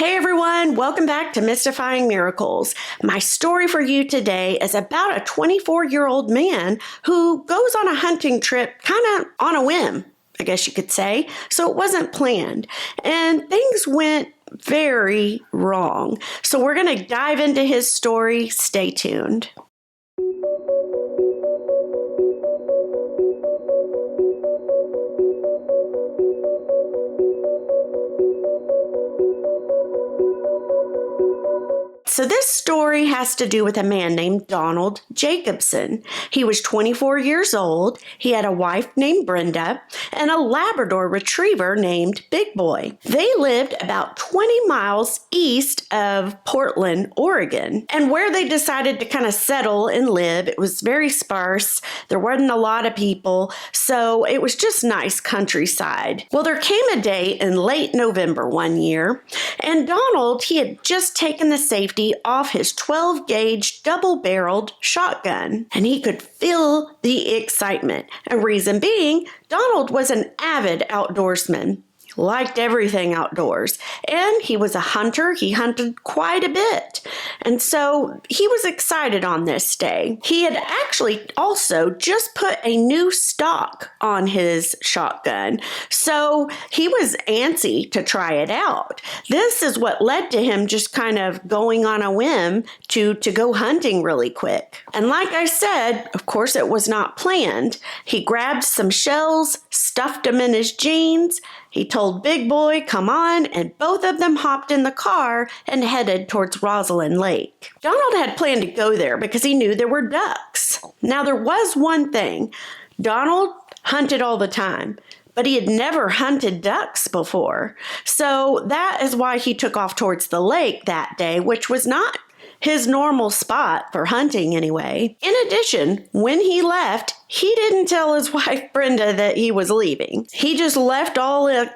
Hey everyone, welcome back to Mystifying Miracles. My story for you today is about a 24-year-old man who goes on a hunting trip kind of on a whim, I guess you could say. So it wasn't planned and things went very wrong. So we're going to dive into his story. Stay tuned. So this story has to do with a man named Donald Jacobson. He was 24 years old. He had a wife named Brenda and a Labrador retriever named Big Boy. They lived about 20 miles east of Portland, Oregon. And where they decided to kind of settle and live, it was very sparse. There wasn't a lot of people, so it was just nice countryside. Well, there came a day in late November one year, and Donald, he had just taken the safety off his 12-gauge double-barreled shotgun, and he could feel the excitement. And reason being, Donald was an avid outdoorsman. Liked everything outdoors, and he was a hunter. He hunted quite a bit, and so he was excited on this day. He had actually also just put a new stock on his shotgun, so he was antsy to try it out. This is what led to him just kind of going on a whim to go hunting really quick. And like I said, of course it was not planned. He grabbed some shells, stuffed them in his jeans. He told Big Boy, come on, and both of them hopped in the car and headed towards Rosalyn Lake. Donald had planned to go there because he knew there were ducks. Now, there was one thing. Donald hunted all the time, but he had never hunted ducks before. So that is why he took off towards the lake that day, which was not his normal spot for hunting anyway. In addition, when he left, he didn't tell his wife Brenda that he was leaving. He just left all in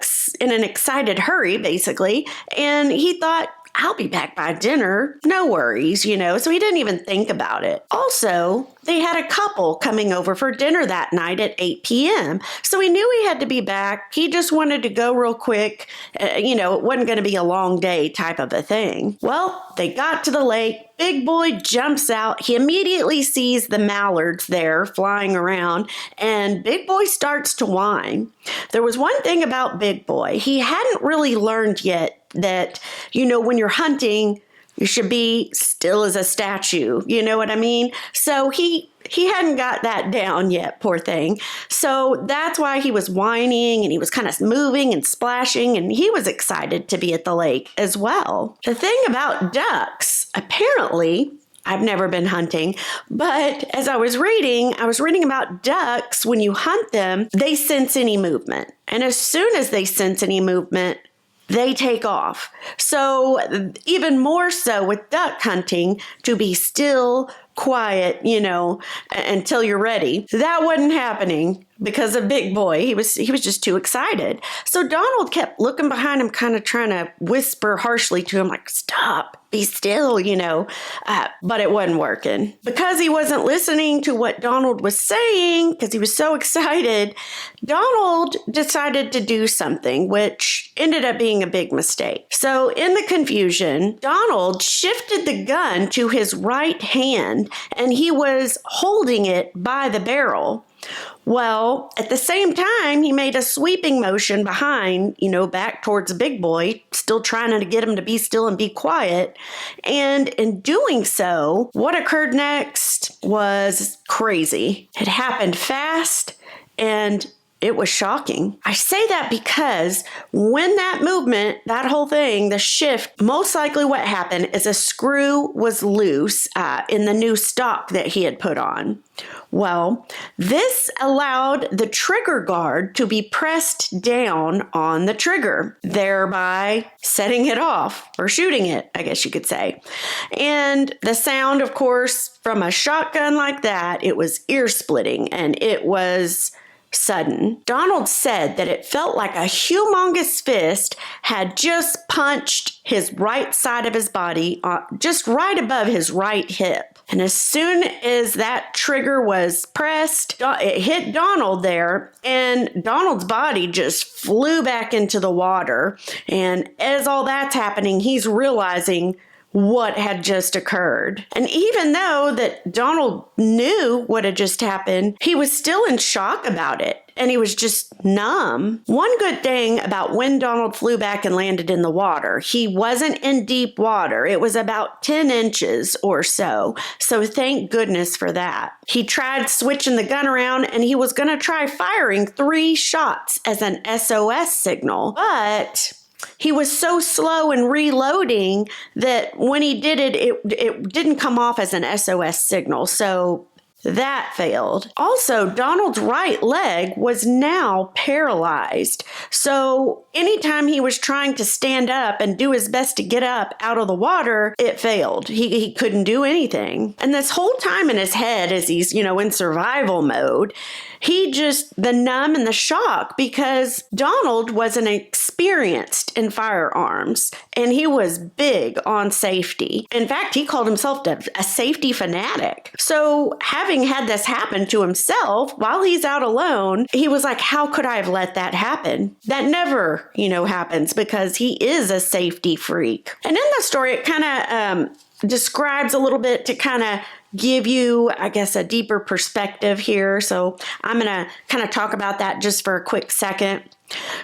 an excited hurry, basically, and he thought, I'll be back by dinner. No worries, so he didn't even think about it. Also, they had a couple coming over for dinner that night at 8 p.m., so he knew he had to be back. He just wanted to go real quick. It wasn't going to be a long day type of a thing. Well, they got to the lake. Big Boy jumps out. He immediately sees the mallards there flying around, and Big Boy starts to whine. There was one thing about Big Boy. He hadn't really learned yet that, when you're hunting, you should be still as a statue. You know what I mean? So he hadn't got that down yet, poor thing. So that's why he was whining and he was kind of moving and splashing, and he was excited to be at the lake as well. The thing about ducks, apparently, I've never been hunting, but as I was reading about ducks. When you hunt them, they sense any movement. And as soon as they sense any movement, they take off. So even more so with duck hunting, to be still, quiet, until you're ready. That wasn't happening because of Big Boy. He was just too excited. So Donald kept looking behind him, kind of trying to whisper harshly to him, like, stop, be still, but it wasn't working. Because he wasn't listening to what Donald was saying, because he was so excited, Donald decided to do something, which ended up being a big mistake. So in the confusion, Donald shifted the gun to his right hand, and he was holding it by the barrel. Well, at the same time, he made a sweeping motion behind, back towards Big Boy, still trying to get him to be still and be quiet. And in doing so, what occurred next was crazy. It happened fast, and it was shocking. I say that because when that movement, that whole thing, the shift, most likely what happened is a screw was loose in the new stock that he had put on. Well, this allowed the trigger guard to be pressed down on the trigger, thereby setting it off or shooting it, I guess you could say. And the sound, of course, from a shotgun like that, it was ear-splitting, and it was sudden. Donald said that it felt like a humongous fist had just punched his right side of his body, just right above his right hip. And as soon as that trigger was pressed, it hit Donald there, and Donald's body just flew back into the water. And as all that's happening, he's realizing what had just occurred. And even though that Donald knew what had just happened, he was still in shock about it. And he was just numb. One good thing about when Donald flew back and landed in the water, he wasn't in deep water. It was about 10 inches or so. So thank goodness for that. He tried switching the gun around, and he was going to try firing 3 shots as an SOS signal. But he was so slow in reloading that when he did it, it didn't come off as an SOS signal. So that failed. Also, Donald's right leg was now paralyzed. So anytime he was trying to stand up and do his best to get up out of the water, it failed. He couldn't do anything. And this whole time in his head, as he's, in survival mode, the numb and the shock, because Donald wasn't experienced in firearms and he was big on safety. In fact, he called himself a safety fanatic. So having had this happen to himself while he's out alone, he was like, how could I have let that happen? That never, happens, because he is a safety freak. And in the story, it kind of describes a little bit to kind of give you, I guess, a deeper perspective here. So I'm going to kind of talk about that just for a quick second.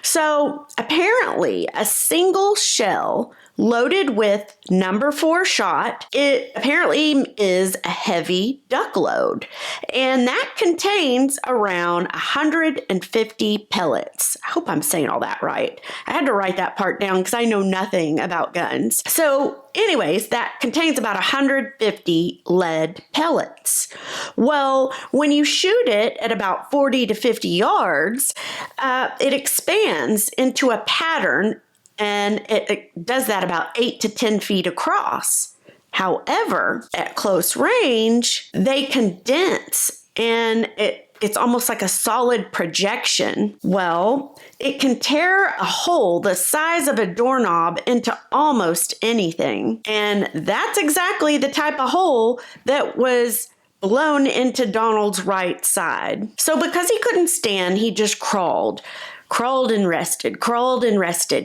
So apparently a single shell loaded with number 4 shot, it apparently is a heavy duck load, and that contains around 150 pellets. I hope I'm saying all that right. I had to write that part down because I know nothing about guns. So anyways, that contains about 150 lead pellets. Well, when you shoot it at about 40 to 50 yards, it expands into a pattern, and it does that about 8 to 10 feet across. However, at close range, they condense, and it's almost like a solid projection. Well, it can tear a hole the size of a doorknob into almost anything. And that's exactly the type of hole that was blown into Donald's right side. So because he couldn't stand, he just crawled and rested.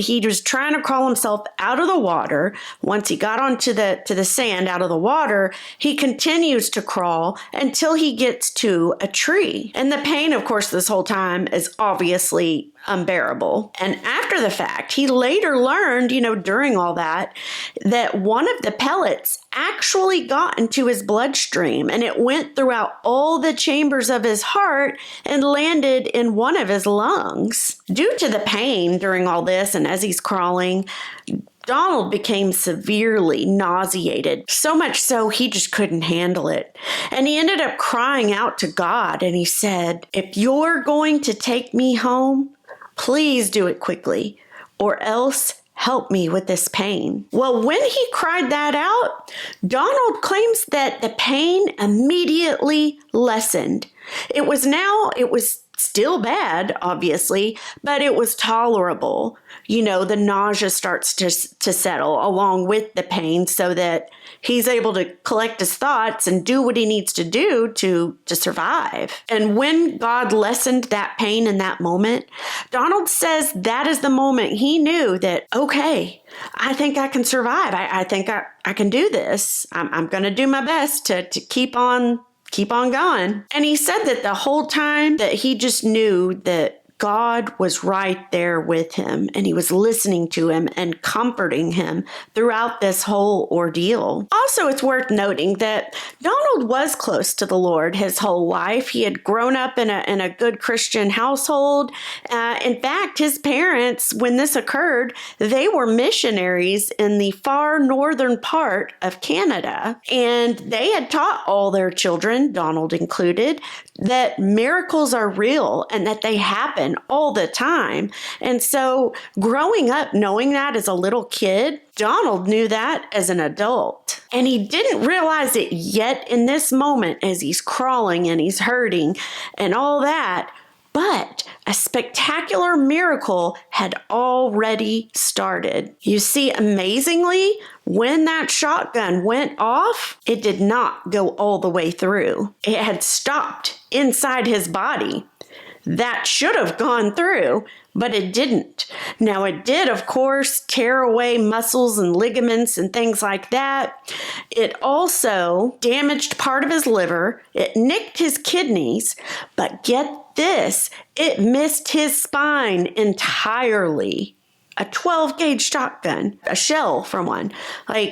He was trying to crawl himself out of the water. Once he got onto the sand out of the water, he continues to crawl until he gets to a tree. And the pain, of course, this whole time is obviously unbearable. And after the fact, he later learned, during all that one of the pellets actually got into his bloodstream, and it went throughout all the chambers of his heart and landed in one of his lungs. Due to the pain during all this, and as he's crawling, Donald became severely nauseated, so much so he just couldn't handle it. And he ended up crying out to God, and he said, "If you're going to take me home, please do it quickly, or else help me with this pain." Well, when he cried that out, Donald claims that the pain immediately lessened. It was still bad, obviously, but it was tolerable. The nausea starts to settle along with the pain, so that he's able to collect his thoughts and do what he needs to do to survive. And when God lessened that pain in that moment, Donald says that is the moment he knew that, okay, I think I can survive. I think I can do this. I'm going to do my best to keep on going. And he said that the whole time that he just knew that God was right there with him, and he was listening to him and comforting him throughout this whole ordeal. Also, it's worth noting that Donald was close to the Lord his whole life. He had grown up in a good Christian household. In fact, his parents, when this occurred, they were missionaries in the far northern part of Canada, and they had taught all their children, Donald included, that miracles are real and that they happen all the time. And so growing up knowing that as a little kid, Donald knew that as an adult. And he didn't realize it yet in this moment as he's crawling and he's hurting and all that. But a spectacular miracle had already started. You see, amazingly, when that shotgun went off, it did not go all the way through. It had stopped inside his body. That should have gone through, but it didn't. Now, it did, of course, tear away muscles and ligaments and things like that. It also damaged part of his liver. It nicked his kidneys. But get this, it missed his spine entirely. A 12-gauge shotgun, a shell from one,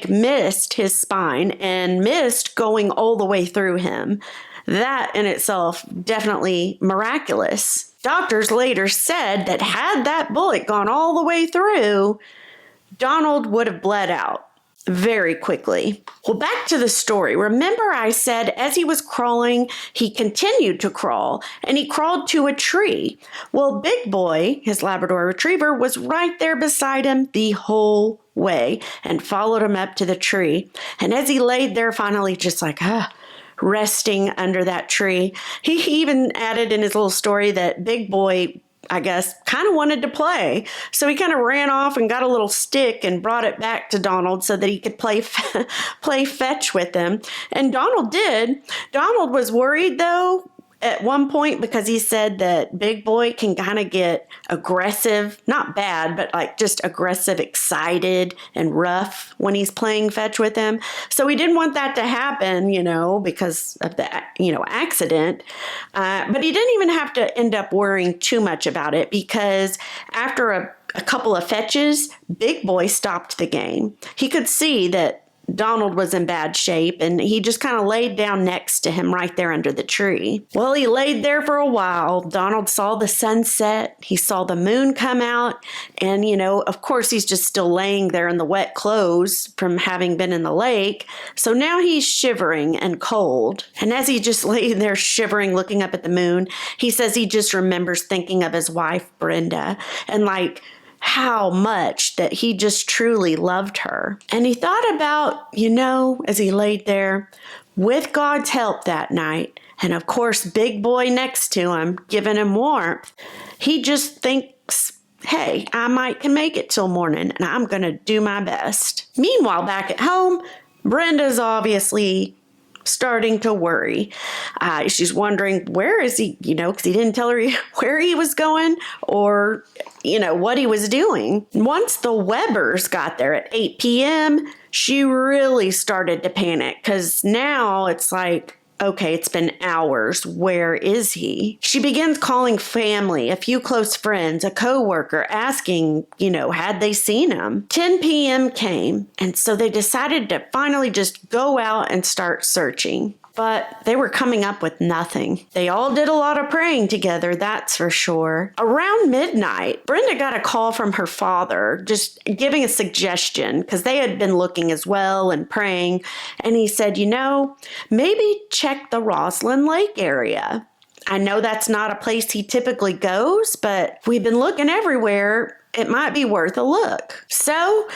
missed his spine and missed going all the way through him. That in itself, definitely miraculous. Doctors later said that had that bullet gone all the way through, Donald would have bled out very quickly. Well, back to the story. Remember I said as he was crawling, he continued to crawl, and he crawled to a tree. Well, Big Boy, his Labrador Retriever, was right there beside him the whole way and followed him up to the tree. And as he laid there, finally just resting under that tree, he even added in his little story that Big Boy, I guess, kind of wanted to play. So he kind of ran off and got a little stick and brought it back to Donald so that he could play fetch with him. And Donald did. Donald was worried, though, at one point, because he said that Big Boy can kind of get aggressive, not bad, but just aggressive, excited, and rough when he's playing fetch with him. So he didn't want that to happen, because of the, accident. But he didn't even have to end up worrying too much about it, because after a couple of fetches, Big Boy stopped the game. He could see that Donald was in bad shape, and he just kind of laid down next to him right there under the tree. Well, he laid there for a while. Donald saw the sunset. He saw the moon come out, and, of course, he's just still laying there in the wet clothes from having been in the lake. So now he's shivering and cold. And as he just lay there shivering, looking up at the moon, he says he just remembers thinking of his wife, Brenda, and how much that he just truly loved her. And he thought about, as he laid there, with God's help that night, and of course, Big Boy next to him, giving him warmth, he just thinks, hey, I can make it till morning, and I'm going to do my best. Meanwhile, back at home, Brenda's obviously starting to worry. She's wondering, where is he, because he didn't tell her where he was going or, what he was doing. Once the Webbers got there at 8 p.m., she really started to panic, because now it's okay, it's been hours. Where is he? She begins calling family, a few close friends, a coworker, asking, had they seen him? 10 p.m. came, and so they decided to finally just go out and start searching. But they were coming up with nothing. They all did a lot of praying together, that's for sure. Around midnight, Brenda got a call from her father, just giving a suggestion, because they had been looking as well and praying. And he said, maybe check the Rosalyn Lake area. I know that's not a place he typically goes, but we've been looking everywhere. It might be worth a look. So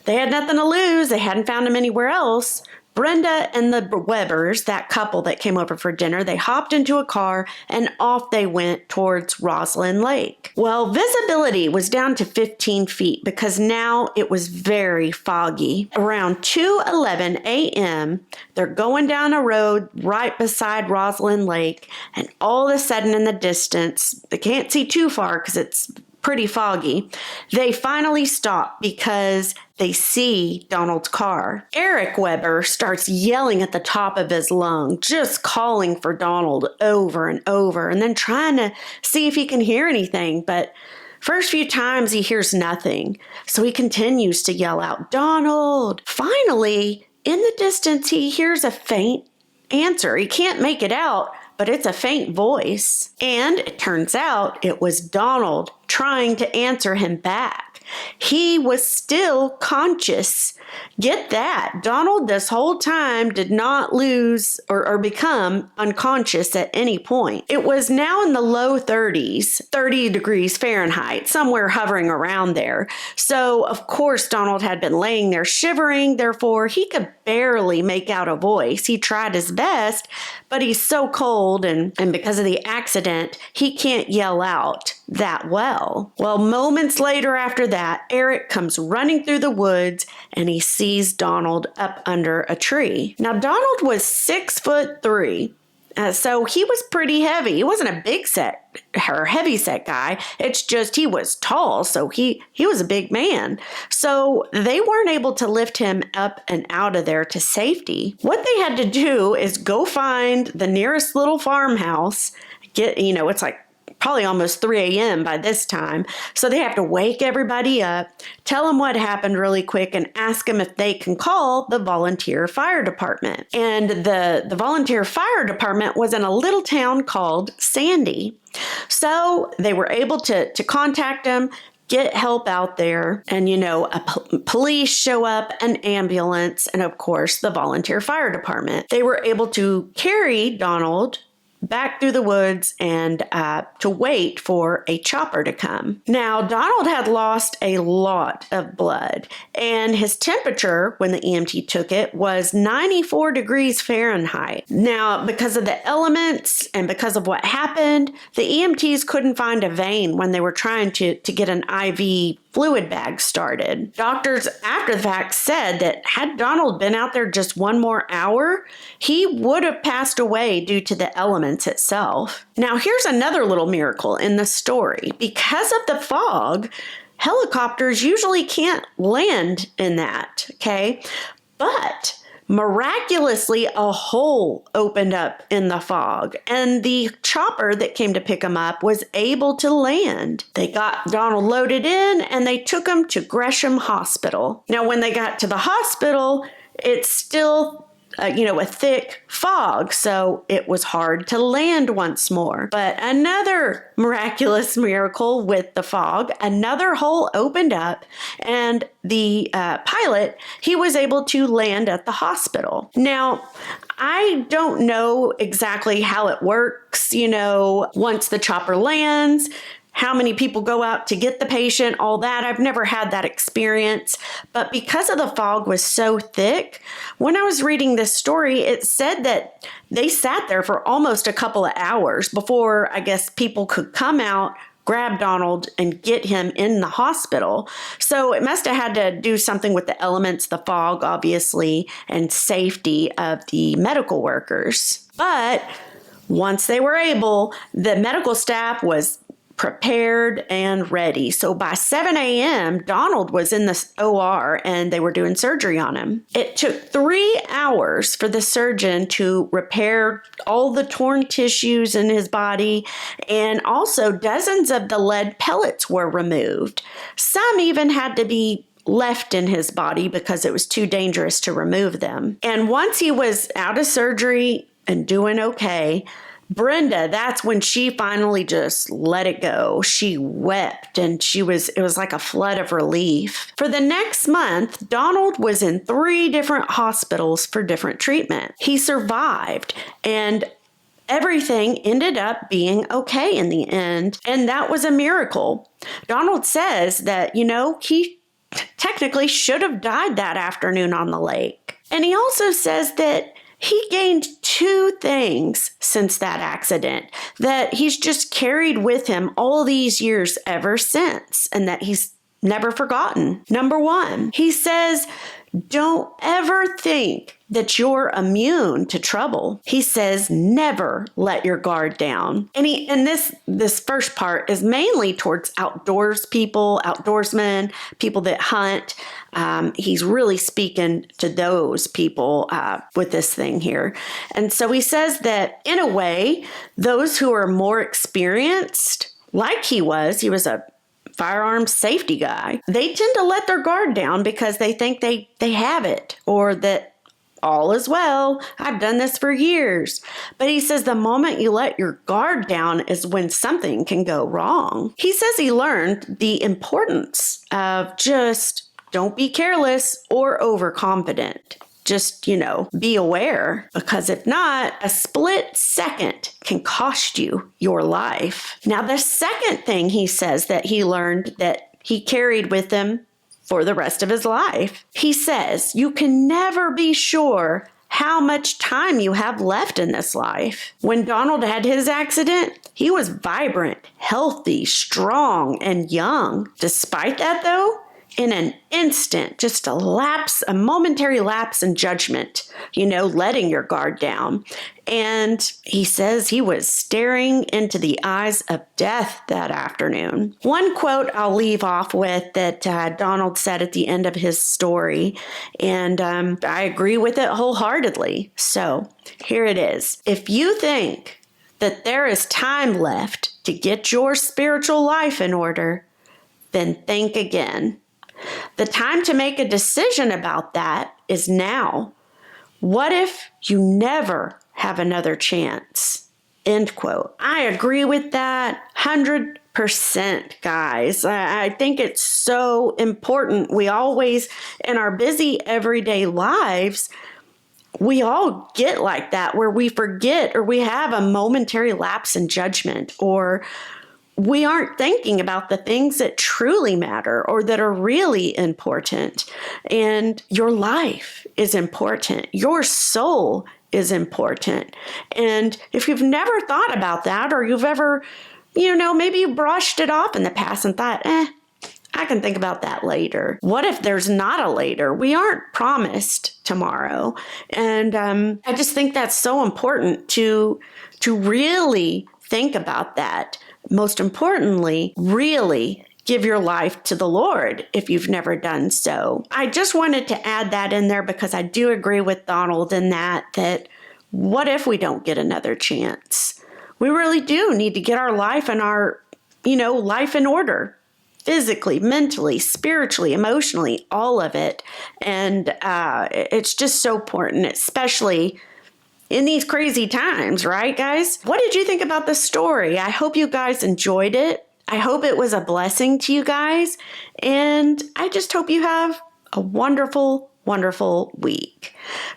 they had nothing to lose. They hadn't found him anywhere else. Brenda and the Webbers, that couple that came over for dinner, they hopped into a car and off they went towards Rosalyn Lake. Well, visibility was down to 15 feet because now it was very foggy. Around 2:11 a.m., they're going down a road right beside Rosalyn Lake, and all of a sudden in the distance, they can't see too far because it's pretty foggy, they finally stop because they see Donald's car. Eric Webber starts yelling at the top of his lung, just calling for Donald over and over, and then trying to see if he can hear anything. But first few times he hears nothing, so he continues to yell out, "Donald!" Finally, in the distance, he hears a faint answer. He can't make it out, but it's a faint voice. And it turns out it was Donald trying to answer him back. He was still conscious. Get that. Donald this whole time did not lose or become unconscious at any point. It was now in the low 30s, 30 degrees Fahrenheit, somewhere hovering around there. So, of course, Donald had been laying there shivering. Therefore, he could barely make out a voice. He tried his best, but he's so cold, and because of the accident, he can't yell out that well. Well, moments later after that, Eric comes running through the woods and he sees Donald up under a tree. Now, Donald was 6'3". So he was pretty heavy. He wasn't a big set or heavy set guy. It's just he was tall, so he was a big man. So they weren't able to lift him up and out of there to safety. What they had to do is go find the nearest little farmhouse. It's like probably almost 3 a.m. by this time. So they have to wake everybody up, tell them what happened really quick, and ask them if they can call the volunteer fire department. And the volunteer fire department was in a little town called Sandy. So they were able to contact them, get help out there, and police show up, an ambulance, and of course the volunteer fire department. They were able to carry Donald back through the woods and to wait for a chopper to come. Now, Donald had lost a lot of blood, and his temperature when the EMT took it was 94 degrees Fahrenheit. Now, because of the elements and because of what happened, the EMTs couldn't find a vein when they were trying to get an IV fluid bag started. Doctors after the fact said that had Donald been out there just one more hour, he would have passed away due to the elements itself. Now, here's another little miracle in the story. Because of the fog, helicopters usually can't land in that, okay? But miraculously, a hole opened up in the fog, and the chopper that came to pick him up was able to land. They got Donald loaded in, and they took him to Gresham Hospital. Now, when they got to the hospital, it's still a thick fog, so it was hard to land once more. But another miraculous miracle with the fog, another hole opened up, and the pilot, he was able to land at the hospital. Now, I don't know exactly how it works, once the chopper lands, how many people go out to get the patient, all that. I've never had that experience. But because of the fog was so thick, when I was reading this story, it said that they sat there for almost a couple of hours before, I guess, people could come out, grab Donald, and get him in the hospital. So it must have had to do something with the elements, the fog, obviously, and safety of the medical workers. But once they were able, the medical staff was prepared and ready. So by 7 a.m., Donald was in the OR and they were doing surgery on him. It took 3 hours for the surgeon to repair all the torn tissues in his body, and also dozens of the lead pellets were removed. Some even had to be left in his body because it was too dangerous to remove them. And once he was out of surgery and doing okay, Brenda, that's when she finally just let it go. She wept, and it was like a flood of relief. For the next month, Donald was in 3 different hospitals for different treatment. He survived, and everything ended up being okay in the end, and that was a miracle. Donald says that, he technically should have died that afternoon on the lake. And he also says that he gained 2 things since that accident that he's just carried with him all these years ever since, and that he's never forgotten. Number 1, he says, don't ever think that you're immune to trouble. He says, never let your guard down. And this first part is mainly towards outdoorsmen, people that hunt. He's really speaking to those people with this thing here. And so he says that in a way, those who are more experienced, like he was a firearms safety guy, they tend to let their guard down because they think they have it, or that all is well. I've done this for years. But he says the moment you let your guard down is when something can go wrong. He says he learned the importance of just Don't be careless or overconfident. Just, be aware, because if not, a split second can cost you your life. Now, the second thing he says that he learned that he carried with him for the rest of his life, he says, you can never be sure how much time you have left in this life. When Donald had his accident, he was vibrant, healthy, strong, and young. Despite that, though, in an instant, just a momentary lapse in judgment, letting your guard down. And he says he was staring into the eyes of death that afternoon. One quote I'll leave off with that Donald said at the end of his story, and I agree with it wholeheartedly. So here it is. If you think that there is time left to get your spiritual life in order, then think again. The time to make a decision about that is now. What if you never have another chance? End quote. I agree with that 100%, guys. I think it's so important. We always, in our busy everyday lives, we all get like that, where we forget or we have a momentary lapse in judgment, or we aren't thinking about the things that truly matter or that are really important. And your life is important. Your soul is important. And if you've never thought about that, or you've ever, maybe you brushed it off in the past and thought, I can think about that later. What if there's not a later? We aren't promised tomorrow. And I just think that's so important to really think about that. Most importantly, really give your life to the Lord if you've never done so. I just wanted to add that in there because I do agree with Donald in that what if we don't get another chance? We really do need to get our life and our, life in order. Physically, mentally, spiritually, emotionally, all of it. And it's just so important, especially in these crazy times, right, guys? What did you think about the story? I hope you guys enjoyed it. I hope it was a blessing to you guys. And I just hope you have a wonderful, wonderful week.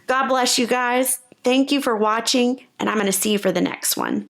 God bless you guys. Thank you for watching, and I'm going to see you for the next one.